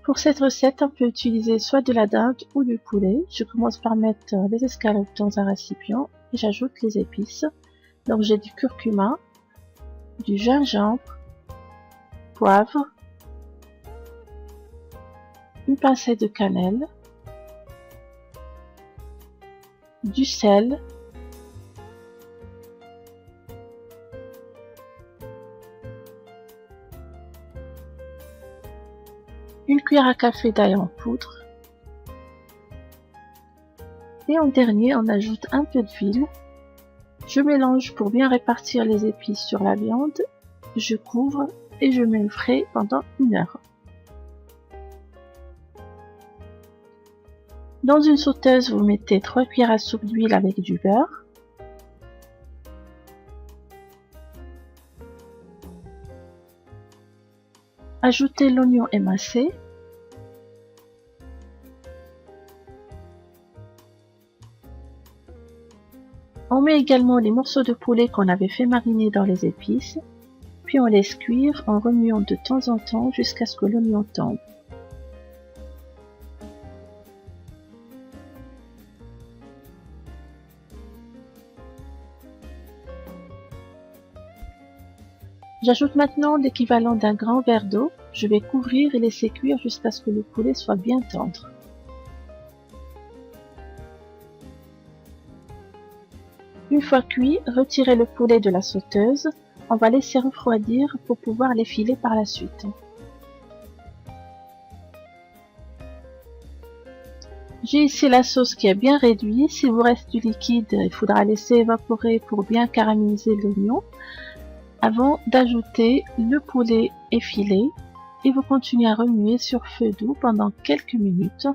Pour cette recette, on peut utiliser soit de la dinde ou du poulet. Je commence par mettre les escalopes dans un récipient et j'ajoute les épices. Donc j'ai du curcuma, du gingembre, poivre, une pincée de cannelle, du sel, une cuillère à café d'ail en poudre et en dernier on ajoute un peu d'huile. Je mélange pour bien répartir les épices sur la viande, je couvre et je mets au frais pendant 1 heure. Dans une sauteuse, vous mettez 3 cuillères à soupe d'huile avec du beurre. Ajoutez l'oignon émincé. On met également les morceaux de poulet qu'on avait fait mariner dans les épices, puis on laisse cuire en remuant de temps en temps jusqu'à ce que l'oignon tombe. J'ajoute maintenant l'équivalent d'un grand verre d'eau. Je vais couvrir et laisser cuire jusqu'à ce que le poulet soit bien tendre. Une fois cuit, retirez le poulet de la sauteuse. On va laisser refroidir pour pouvoir les filer par la suite. J'ai ici la sauce qui est bien réduite. S'il vous reste du liquide, il faudra laisser évaporer pour bien caraméliser l'oignon avant d'ajouter le poulet effilé et vous continuez à remuer sur feu doux pendant quelques minutes.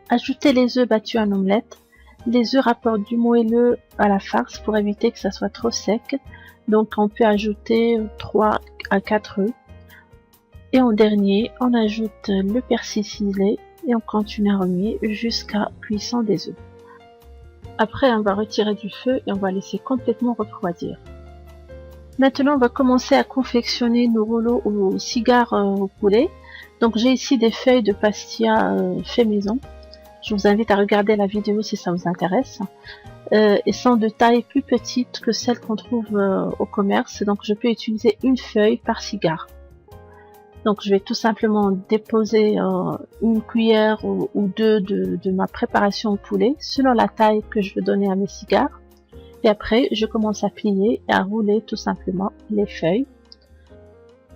Ajoutez les œufs battus en omelette. Les œufs rapportent du moelleux à la farce pour éviter que ça soit trop sec. Donc on peut ajouter 3 à 4 œufs. Et en dernier, on ajoute le persil ciselé et on continue à remuer jusqu'à cuisson des œufs. Après, on va retirer du feu et on va laisser complètement refroidir. Maintenant, on va commencer à confectionner nos rouleaux au cigare au poulet. Donc j'ai ici des feuilles de pastilla fait maison. Je vous invite à regarder la vidéo si ça vous intéresse. Et sont de taille plus petite que celles qu'on trouve au commerce. Donc je peux utiliser une feuille par cigare. Donc je vais tout simplement déposer une cuillère ou deux de ma préparation au poulet selon la taille que je veux donner à mes cigares. Et après je commence à plier et à rouler tout simplement les feuilles.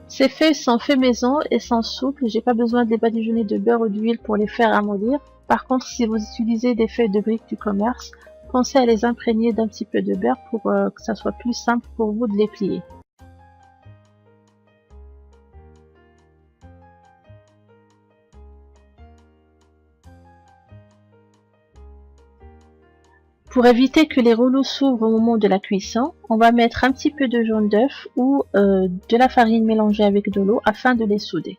Ces feuilles sont fait maison et sont souples. J'ai pas besoin de les badigeonner de beurre ou d'huile pour les faire amollir. Par contre, si vous utilisez des feuilles de briques du commerce, pensez à les imprégner d'un petit peu de beurre pour que ça soit plus simple pour vous de les plier. Pour éviter que les rouleaux s'ouvrent au moment de la cuisson, on va mettre un petit peu de jaune d'œuf ou de la farine mélangée avec de l'eau afin de les souder.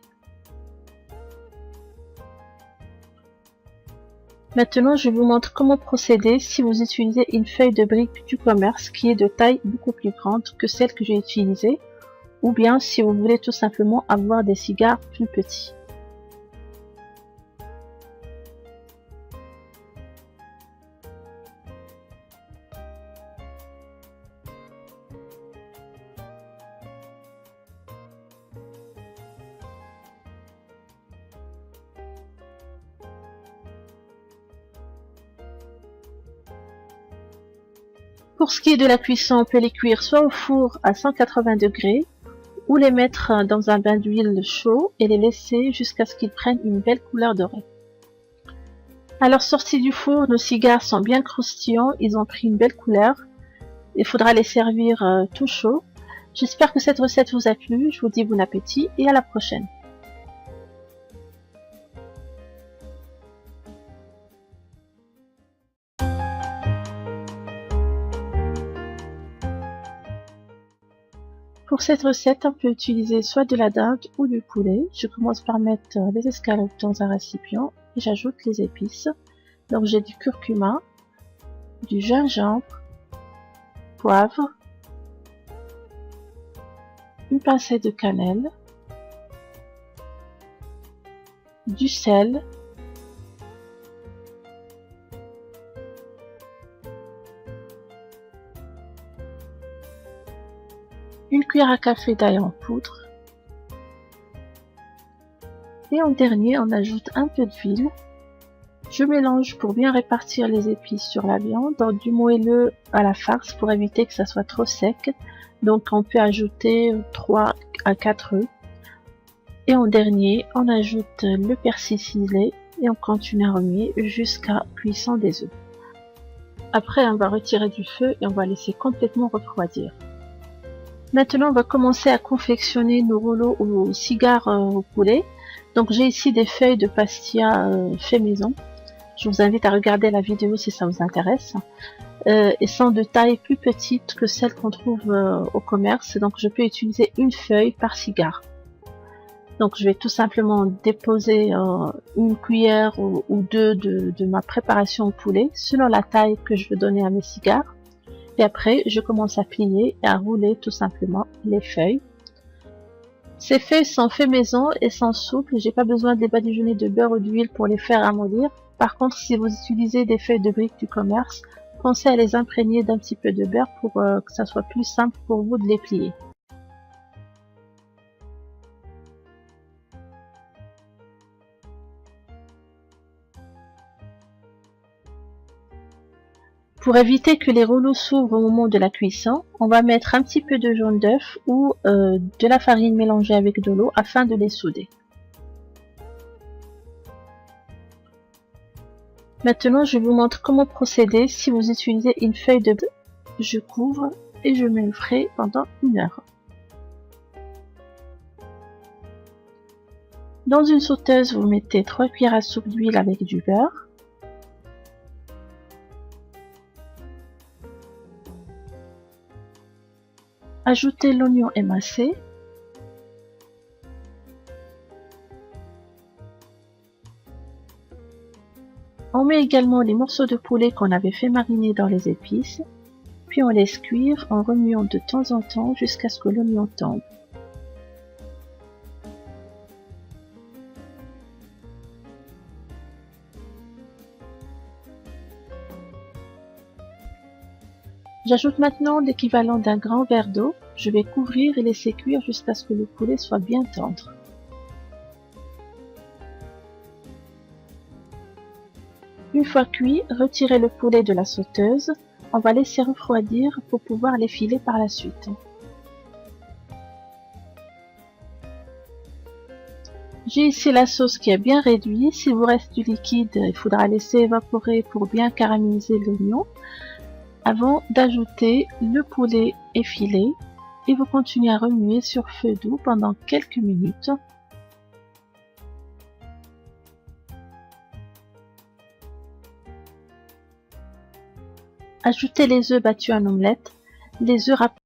Maintenant, je vous montre comment procéder si vous utilisez une feuille de brique du commerce qui est de taille beaucoup plus grande que celle que j'ai utilisée, ou bien si vous voulez tout simplement avoir des cigares plus petits. Pour ce qui est de la cuisson, on peut les cuire soit au four à 180 degrés ou les mettre dans un bain d'huile chaud et les laisser jusqu'à ce qu'ils prennent une belle couleur dorée. Alors sortis du four, nos cigares sont bien croustillants, ils ont pris une belle couleur. Il faudra les servir tout chaud. J'espère que cette recette vous a plu, je vous dis bon appétit et à la prochaine. Pour cette recette, on peut utiliser soit de la dinde ou du poulet. Je commence par mettre les escalopes dans un récipient et j'ajoute les épices. Donc j'ai du curcuma, du gingembre, poivre, une pincée de cannelle, du sel, une cuillère à café d'ail en poudre et en dernier on ajoute un peu d'huile. Je mélange pour bien répartir les épices sur la viande, dans du moelleux à la farce pour éviter que ça soit trop sec. Donc on peut ajouter 3 à 4 œufs. Et en dernier, on ajoute le persil ciselé et on continue à remuer jusqu'à cuisson des œufs. Après, on va retirer du feu et on va laisser complètement refroidir. Maintenant, on va commencer à confectionner nos rouleaux au cigare au poulet. Donc j'ai ici des feuilles de pastilla fait maison. Je vous invite à regarder la vidéo si ça vous intéresse. Elles sont de taille plus petite que celles qu'on trouve au commerce. Donc je peux utiliser une feuille par cigare. Donc je vais tout simplement déposer une cuillère ou deux de ma préparation au poulet selon la taille que je veux donner à mes cigares. Et après je commence à plier et à rouler tout simplement les feuilles. Ces feuilles sont fait maison et sont souples. J'ai pas besoin de les badigeonner de beurre ou d'huile pour les faire ramollir. Par contre, si vous utilisez des feuilles de briques du commerce, pensez à les imprégner d'un petit peu de beurre pour que ça soit plus simple pour vous de les plier. Pour éviter que les rouleaux s'ouvrent au moment de la cuisson, on va mettre un petit peu de jaune d'œuf ou de la farine mélangée avec de l'eau afin de les souder. Maintenant, je vous montre comment procéder si vous utilisez une feuille de beurre. Je couvre et je mets le frais pendant 1 heure. Dans une sauteuse, vous mettez 3 cuillères à soupe d'huile avec du beurre. Ajoutez l'oignon émincé. On met également les morceaux de poulet qu'on avait fait mariner dans les épices, puis on laisse cuire en remuant de temps en temps jusqu'à ce que l'oignon tombe. J'ajoute maintenant l'équivalent d'un grand verre d'eau. Je vais couvrir et laisser cuire jusqu'à ce que le poulet soit bien tendre. Une fois cuit, retirez le poulet de la sauteuse. On va laisser refroidir pour pouvoir les filer par la suite. J'ai ici la sauce qui est bien réduite. S'il vous reste du liquide, il faudra laisser évaporer pour bien caraméliser l'oignon avant d'ajouter le poulet effilé et vous continuez à remuer sur feu doux pendant quelques minutes. Ajoutez les œufs battus en omelette. Les œufs